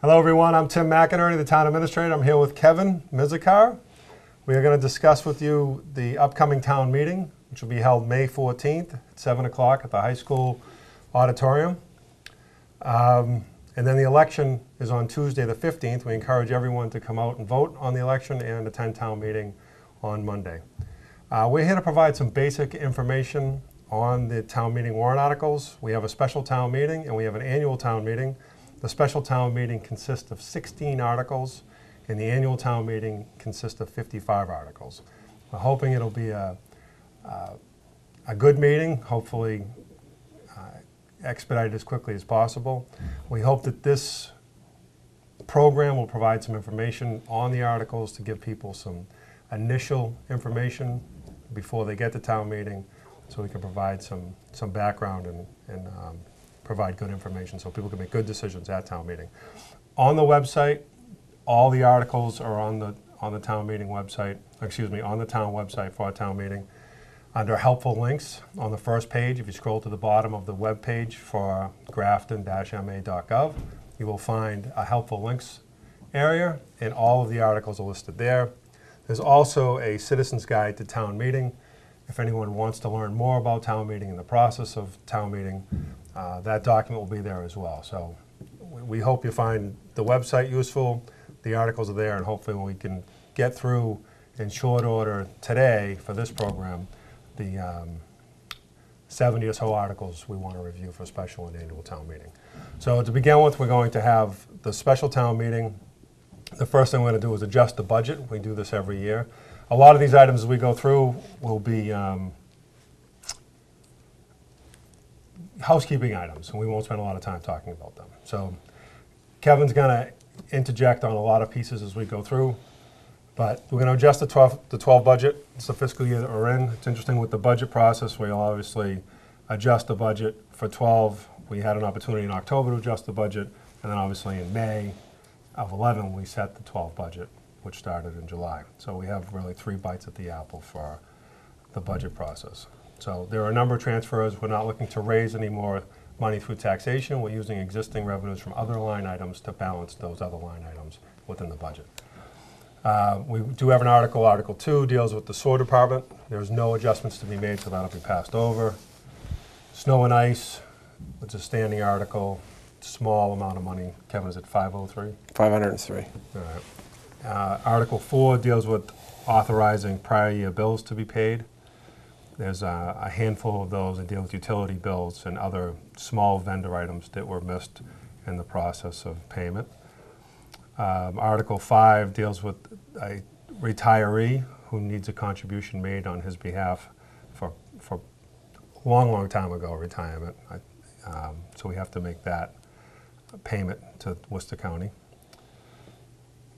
Hello everyone, I'm Tim McInerney, the Town Administrator. I'm here with Kevin Mizikar. We are going to discuss with you the upcoming town meeting, which will be held May 14th at 7 o'clock at the high school auditorium. And then the election is on Tuesday the 15th. We encourage everyone to come out and vote on the election and attend town meeting on Monday. We're here to provide some basic information on the town meeting warrant articles. We have a special town meeting and we have an annual town meeting. The special town meeting consists of 16 articles, and the annual town meeting consists of 55 articles. We're hoping it'll be a good meeting, hopefully expedited as quickly as possible. We hope that this program will provide some information on the articles to give people some initial information before they get to town meeting, so we can provide some background and provide good information so people can make good decisions at town meeting. On the website, all the articles are on the town meeting website, on the town website for our town meeting. Under helpful links on the first page, if you scroll to the bottom of the web page for grafton-ma.gov, you will find a helpful links area, and all of the articles are listed there. There's also a citizen's guide to town meeting. If anyone wants to learn more about town meeting and the process of town meeting, that document will be there as well. So we hope you find the website useful, the articles are there, and hopefully we can get through in short order today for this program the 70 or so articles we want to review for special and annual town meeting. So to begin with, we're going to have the special town meeting. The first thing we're going to do is adjust the budget. We do this every year. A lot of these items as we go through will be housekeeping items, and we won't spend a lot of time talking about them. So Kevin's going to interject on a lot of pieces as we go through, but we're going to adjust the 12 budget. It's the fiscal year that we're in. It's interesting with the budget process. We'll obviously adjust the budget for 12. We had an opportunity in October to adjust the budget, and then obviously in May of 11 we set the 12 budget, which started in July. So we have really 3 bites at the apple for the budget process. So there are a number of transfers. We're not looking to raise any more money through taxation. We're using existing revenues from other line items to balance those other line items within the budget. We do have an article. Article 2 deals with the sewer department. There's no adjustments to be made, so that'll be passed over. Snow and ice, it's a standing article, small amount of money. Kevin, is it 503? 503. All right. Article 4 deals with authorizing prior year bills to be paid. There's a handful of those that deal with utility bills and other small vendor items that were missed in the process of payment. Article 5 deals with a retiree who needs a contribution made on his behalf for a long time ago retirement. So we have to make that payment to Worcester County.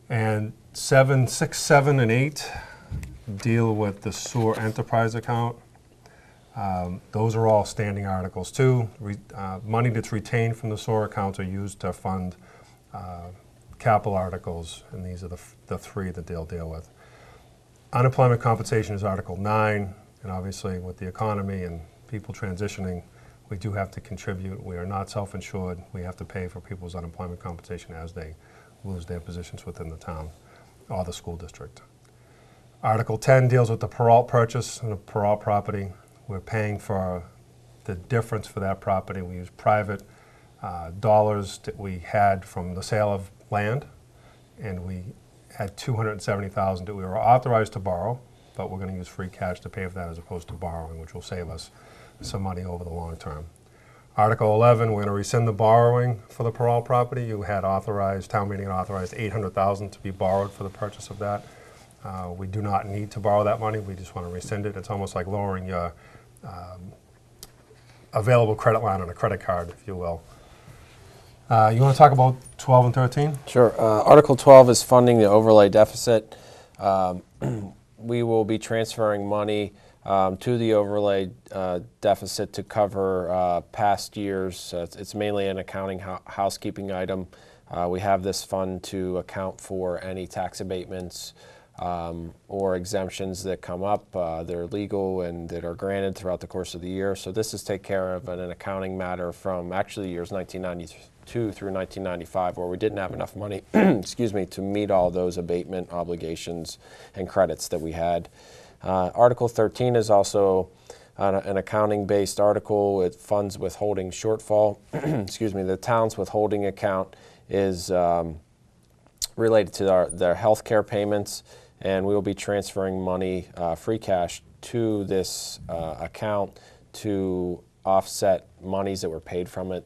And 6, 7, and 8 deal with the sewer enterprise account. Those are all standing articles too. Money that's retained from the sewer accounts are used to fund capital articles, and these are the 3 that they'll deal with. Unemployment compensation is Article 9, and obviously with the economy and people transitioning, we do have to contribute. We are not self-insured. We have to pay for people's unemployment compensation as they lose their positions within the town or the school district. Article 10 deals with the Peralt purchase and the Peralt property. We're paying for the difference for that property. We use private dollars that we had from the sale of land, and we had $270,000 that we were authorized to borrow, but we're going to use free cash to pay for that as opposed to borrowing, which will save us some money over the long term. Article 11, we're going to rescind the borrowing for the Peralt property. You had authorized, town meeting authorized $800,000 to be borrowed for the purchase of that. We do not need to borrow that money. We just want to rescind it. It's almost like lowering your available credit line on a credit card, if you will. You want to talk about 12 and 13? Sure. Article 12 is funding the overlay deficit. We will be transferring money to the overlay deficit to cover past years. It's mainly an accounting housekeeping item. We have this fund to account for any tax abatements or exemptions that come up. They're legal and that are granted throughout the course of the year. So this is take care of an accounting matter from actually years 1992 through 1995, where we didn't have enough money, excuse me, to meet all those abatement obligations and credits that we had. Article 13 is also an accounting-based article. It funds withholding shortfall. Excuse me, the town's withholding account is related to their health care payments, and we will be transferring money, free cash, to this account to offset monies that were paid from it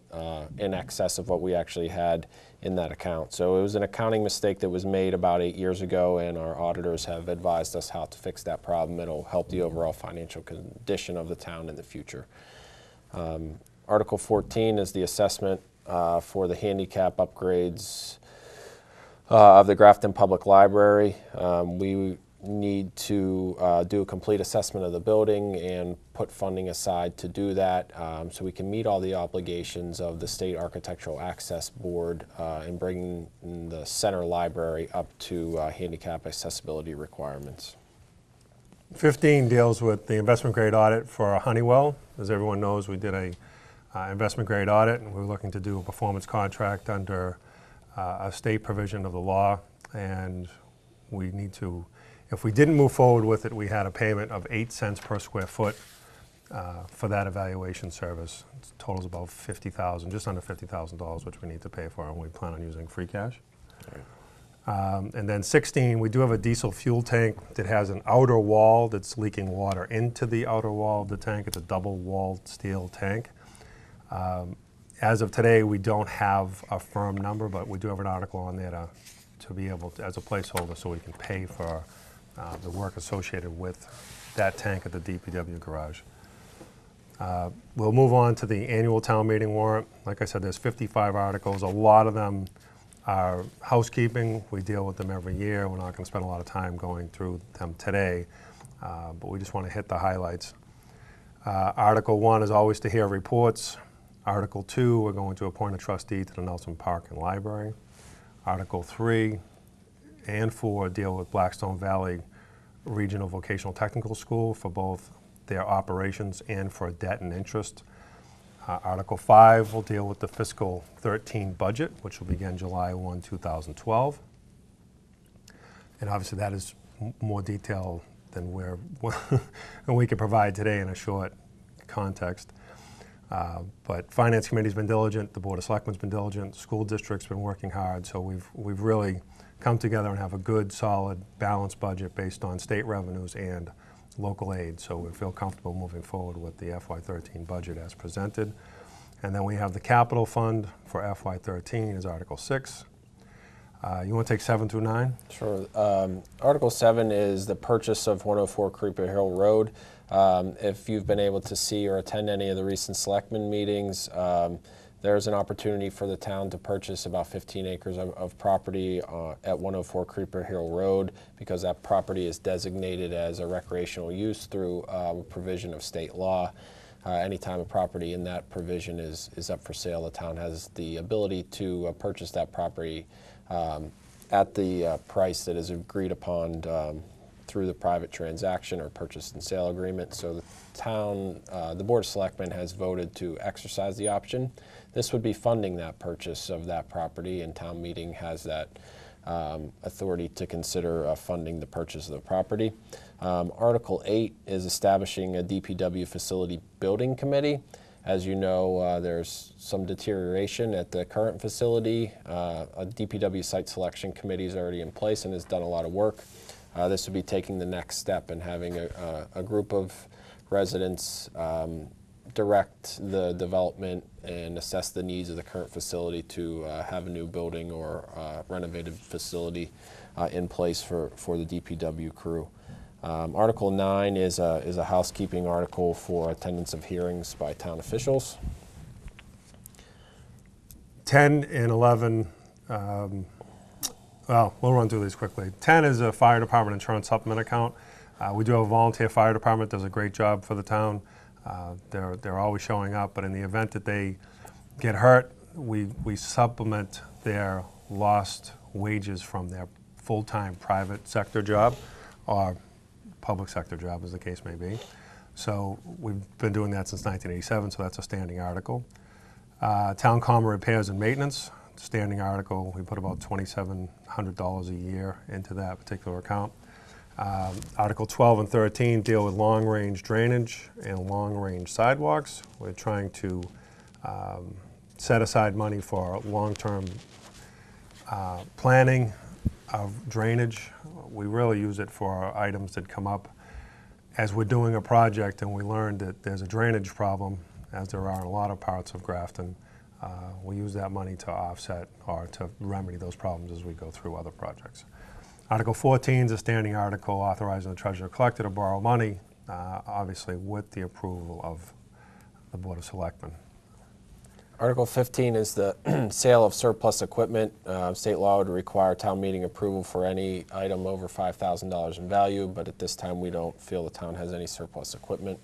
in excess of what we actually had in that account. So it was an accounting mistake that was made about 8 years ago, and our auditors have advised us how to fix that problem. It'll help the overall financial condition of the town in the future. Article 14 is the assessment for the handicap upgrades of the Grafton Public Library. We need to do a complete assessment of the building and put funding aside to do that, so we can meet all the obligations of the State Architectural Access Board in bringing the center library up to handicap accessibility requirements. 15 deals with the investment grade audit for Honeywell. As everyone knows, we did a investment grade audit, and we were looking to do a performance contract under a state provision of the law, and we need to, if we didn't move forward with it, we had a payment of 8 cents per square foot for that evaluation service. It totals about $50,000, just under $50,000, which we need to pay for, and we plan on using free cash. And then 16, we do have a diesel fuel tank that has an outer wall that's leaking water into the outer wall of the tank. It's a double-walled steel tank. As of today, we don't have a firm number, but we do have an article on there to be able to, as a placeholder, so we can pay for the work associated with that tank at the DPW garage. We'll move on to the annual town meeting warrant. Like I said, there's 55 articles. A lot of them are housekeeping. We deal with them every year. We're not going to spend a lot of time going through them today, but we just want to hit the highlights. Article 1 is always to hear reports. Article 2, we're going to appoint a trustee to the Nelson Park and Library. Article 3 and 4 deal with Blackstone Valley Regional Vocational Technical School for both their operations and for debt and interest. Article 5 will deal with the fiscal 13 budget, which will begin July 1, 2012. And obviously that is more detail than we can provide today in a short context. But Finance Committee's been diligent, the Board of Selectmen's been diligent, the school district's been working hard, so we've really come together and have a good, solid, balanced budget based on state revenues and local aid, so we feel comfortable moving forward with the FY13 budget as presented. And then we have the capital fund for FY13 is Article 6. You want to take 7 through 9? Sure. Article 7 is the purchase of 104 Creeper Hill Road. If you've been able to see or attend any of the recent selectmen meetings, there's an opportunity for the town to purchase about 15 acres of property at 104 Creeper Hill Road, because that property is designated as a recreational use through provision of state law. Anytime a property in that provision is up for sale, the town has the ability to purchase that property at the price that is agreed upon through the private transaction or purchase and sale agreement. So the town, the Board of Selectmen has voted to exercise the option. This would be funding that purchase of that property, and town meeting has that authority to consider funding the purchase of the property. Article 8 is establishing a DPW facility building committee. As you know, there's some deterioration at the current facility. A DPW site selection committee is already in place and has done a lot of work. This would be taking the next step and having a group of residents direct the development and assess the needs of the current facility to have a new building or renovated facility in place for the DPW crew. Article 9 is a housekeeping article for attendance of hearings by town officials. 10 and 11, well, we'll run through these quickly. 10 is a fire department insurance supplement account. We do have a volunteer fire department, does a great job for the town. They're always showing up, but in the event that they get hurt, we supplement their lost wages from their full-time private sector job or public sector job, as the case may be. So we've been doing that since 1987, so that's a standing article. Town common repairs and maintenance, standing article. We put about $2,700 a year into that particular account. Article 12 and 13 deal with long-range drainage and long-range sidewalks. We're trying to set aside money for long-term planning of drainage. We really use it for items that come up as we're doing a project and we learn that there's a drainage problem, as there are in a lot of parts of Grafton. We use that money to offset or to remedy those problems as we go through other projects. Article 14 is a standing article authorizing the treasurer collector to borrow money, obviously with the approval of the Board of Selectmen. Article 15 is the sale of surplus equipment. State law would require town meeting approval for any item over $5,000 in value, but at this time we don't feel the town has any surplus equipment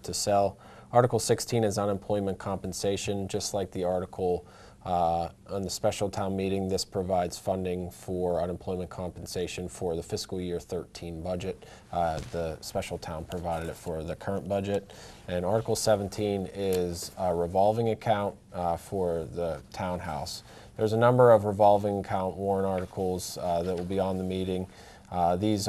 to sell. Article 16 is unemployment compensation. Just like the article on the special town meeting, this provides funding for unemployment compensation for the fiscal year 13 budget. The special town provided it for the current budget. And Article 17 is a revolving account for the townhouse. There's a number of revolving account warrant articles that will be on the meeting. These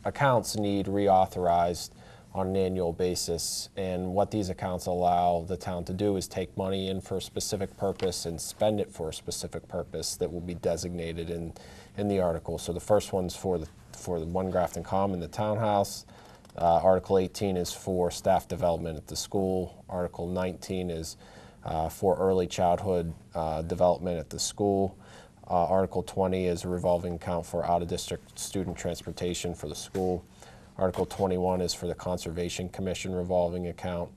accounts need reauthorized on an annual basis, and what these accounts allow the town to do is take money in for a specific purpose and spend it for a specific purpose that will be designated in the article. So the first one's for the One Grafton Common, the townhouse. Article 18 is for staff development at the school. Article 19 is for early childhood development at the school. Article 20 is a revolving account for out-of-district student transportation for the school. Article 21 is for the Conservation Commission revolving account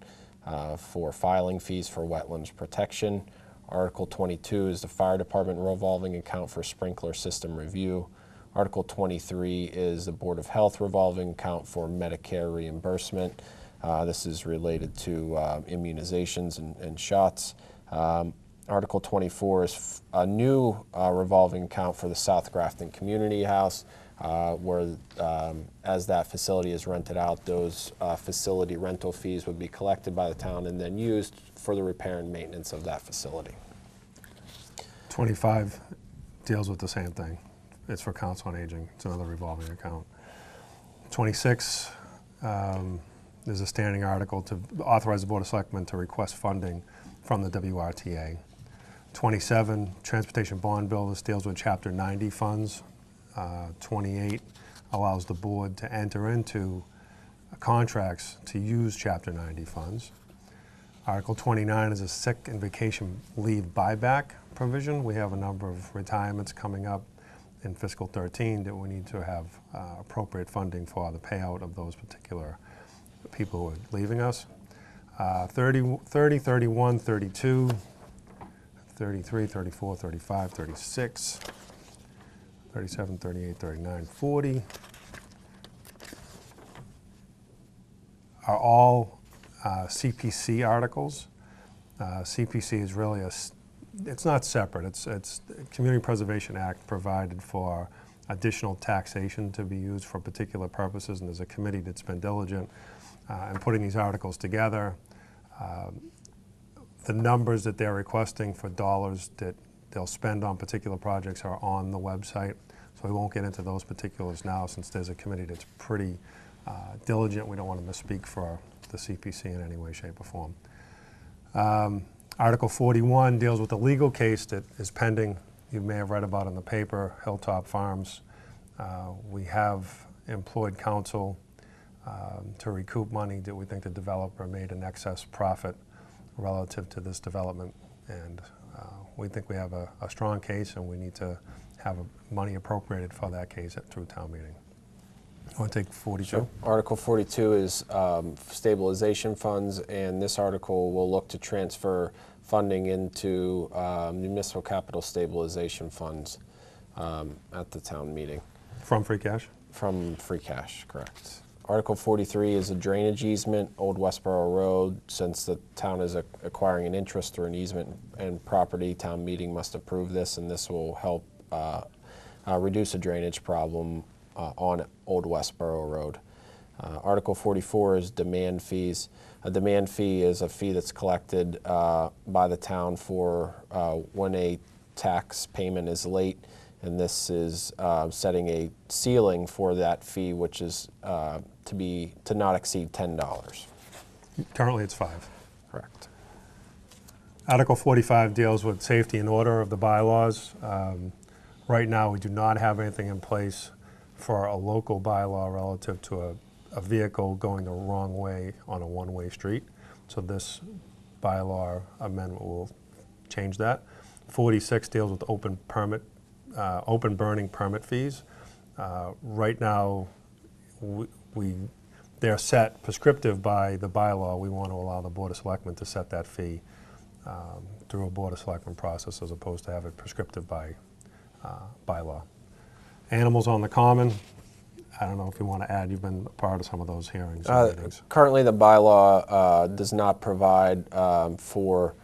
for filing fees for wetlands protection. Article 22 is the Fire Department revolving account for sprinkler system review. Article 23 is the Board of Health revolving account for Medicare reimbursement. This is related to immunizations and shots. Article 24 is a new revolving account for the South Grafton Community House, where as that facility is rented out, those facility rental fees would be collected by the town and then used for the repair and maintenance of that facility. 25 deals with the same thing. It's for Council on Aging. It's another revolving account. 26 is a standing article to authorize the Board of Selectmen to request funding from the WRTA. 27, Transportation Bond Bill. This deals with Chapter 90 funds. 28 allows the board to enter into contracts to use Chapter 90 funds. Article 29 is a sick and vacation leave buyback provision. We have a number of retirements coming up in fiscal 13 that we need to have appropriate funding for the payout of those particular people who are leaving us. 30, 31, 32, 33, 34, 35, 36, 37, 38, 39, 40 are all CPC articles. CPC is really it's not separate. It's the Community Preservation Act provided for additional taxation to be used for particular purposes, and there's a committee that's been diligent in putting these articles together. The numbers that they're requesting for dollars that they'll spend on particular projects are on the website, so we won't get into those particulars now since there's a committee that's pretty diligent. We don't want to misspeak for the CPC in any way, shape, or form. Article 41 deals with a legal case that is pending. You may have read about in the paper, Hilltop Farms. We have employed counsel to recoup money that we think the developer made an excess profit relative to this development, and we think we have a strong case and we need to have money appropriated for that case through town meeting. You want to take 42? Sure. Article 42 is stabilization funds, and this article will look to transfer funding into municipal capital stabilization funds at the town meeting. From free cash? From free cash, correct. Article 43 is a drainage easement, Old Westboro Road. Since the town is acquiring an interest through an easement and property, town meeting must approve this, and this will help reduce a drainage problem on Old Westboro Road. Article 44 is demand fees. A demand fee is a fee that's collected by the town for when a tax payment is late, and this is setting a ceiling for that fee, which is to not exceed $10. Currently, it's 5. Correct. Article 45 deals with safety and order of the bylaws. Right now, we do not have anything in place for a local bylaw relative to a vehicle going the wrong way on a one-way street. So this bylaw amendment will change that. 46 deals with open burning permit fees. Right now, they're set prescriptive by the bylaw. We want to allow the Board of Selectmen to set that fee through a Board of Selectmen process as opposed to have it prescriptive by bylaw. Animals on the common. I don't know if you want to add, you've been a part of some of those hearings. Currently, the bylaw does not provide for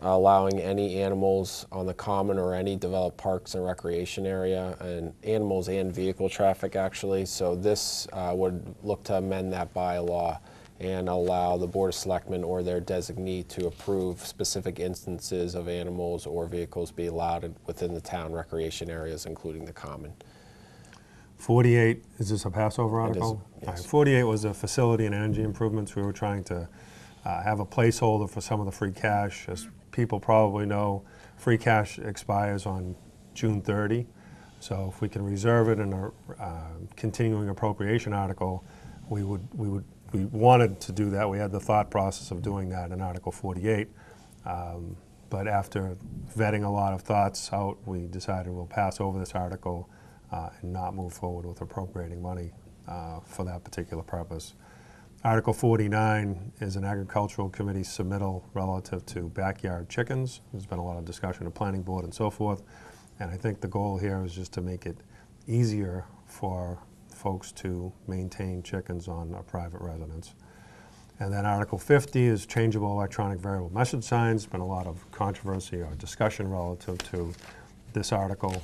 allowing any animals on the common or any developed parks and recreation area, and animals and vehicle traffic actually. So this would look to amend that bylaw and allow the Board of Selectmen or their designee to approve specific instances of animals or vehicles be allowed within the town recreation areas, including the common. 48, is this a Passover article? It is, yes. All right, 48 was the facility and energy improvements. We were trying to have a placeholder for some of the free cash. As people probably know, free cash expires on June 30. So if we can reserve it in a continuing appropriation article, we wanted to do that. We had the thought process of doing that in Article 48. But after vetting a lot of thoughts out, we decided we'll pass over this article and not move forward with appropriating money for that particular purpose. Article 49 is an agricultural committee submittal relative to backyard chickens. There's been a lot of discussion at planning board and so forth. And I think the goal here is just to make it easier for folks to maintain chickens on a private residence. And then Article 50 is changeable electronic variable message signs. Been a lot of controversy or discussion relative to this article.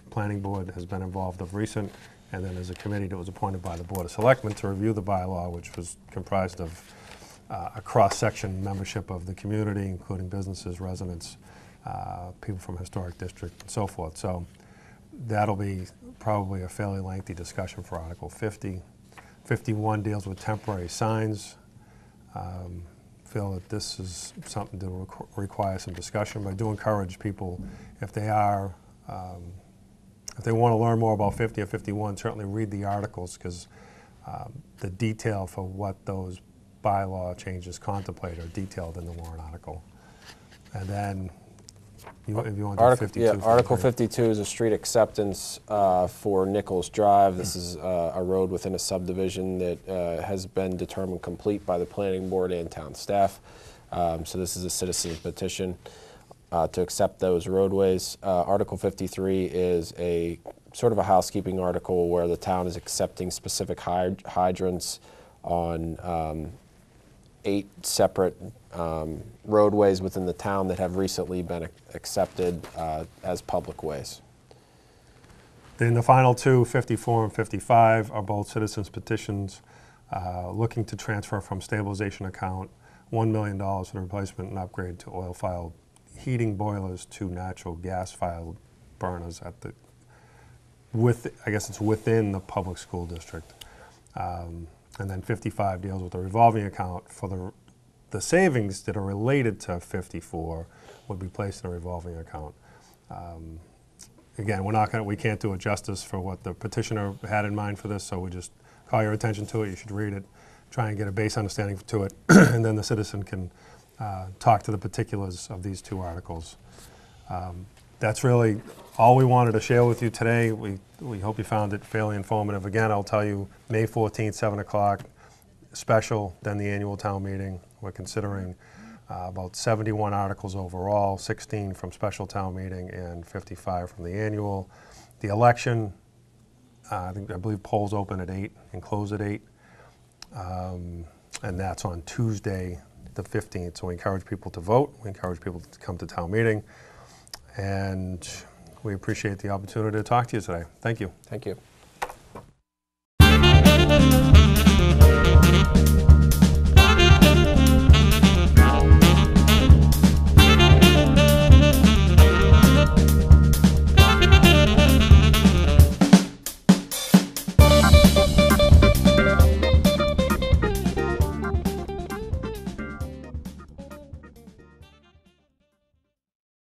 Planning board has been involved of recent, and then there's a committee that was appointed by the Board of Selectmen to review the bylaw, which was comprised of a cross-section membership of the community, including businesses, residents, people from historic district, and so forth. So that'll be probably a fairly lengthy discussion for Article 50. 51 deals with temporary signs. Feel that this is something to require some discussion, but I do encourage people, if they are, if they want to learn more about 50 or 51, certainly read the articles, because the detail for what those bylaw changes contemplate are detailed in the warrant article. And then, if you want to do 52. Yeah, Article 52 is a street acceptance for Nichols Drive. This is a road within a subdivision that has been determined complete by the planning board and town staff. So this is a citizen's petition to accept those roadways. Article 53 is a sort of a housekeeping article where the town is accepting specific hydrants on 8 separate roadways within the town that have recently been accepted as public ways. Then the final two, 54 and 55, are both citizens petitions looking to transfer from stabilization account $1 million for the replacement and upgrade to oil-fired heating boilers to natural gas-fired burners at the, I guess it's within the public school district. And then 55 deals with the revolving account for the savings that are related to 54 would be placed in a revolving account. Again, we can't do it justice for what the petitioner had in mind for this, so we just call your attention to it. You should read it, try and get a base understanding to it, and then the citizen can talk to the particulars of these two articles. That's really all we wanted to share with you today. We hope you found it fairly informative. Again, I'll tell you, May 14th, 7 o'clock, special, then the annual town meeting. We're considering about 71 articles overall, 16 from special town meeting and 55 from the annual. The election, I believe polls open at 8 and close at 8. And that's on Tuesday, the 15th. So we encourage people to vote. We encourage people to come to town meeting. And We appreciate the opportunity to talk to you today. Thank you. Thank you.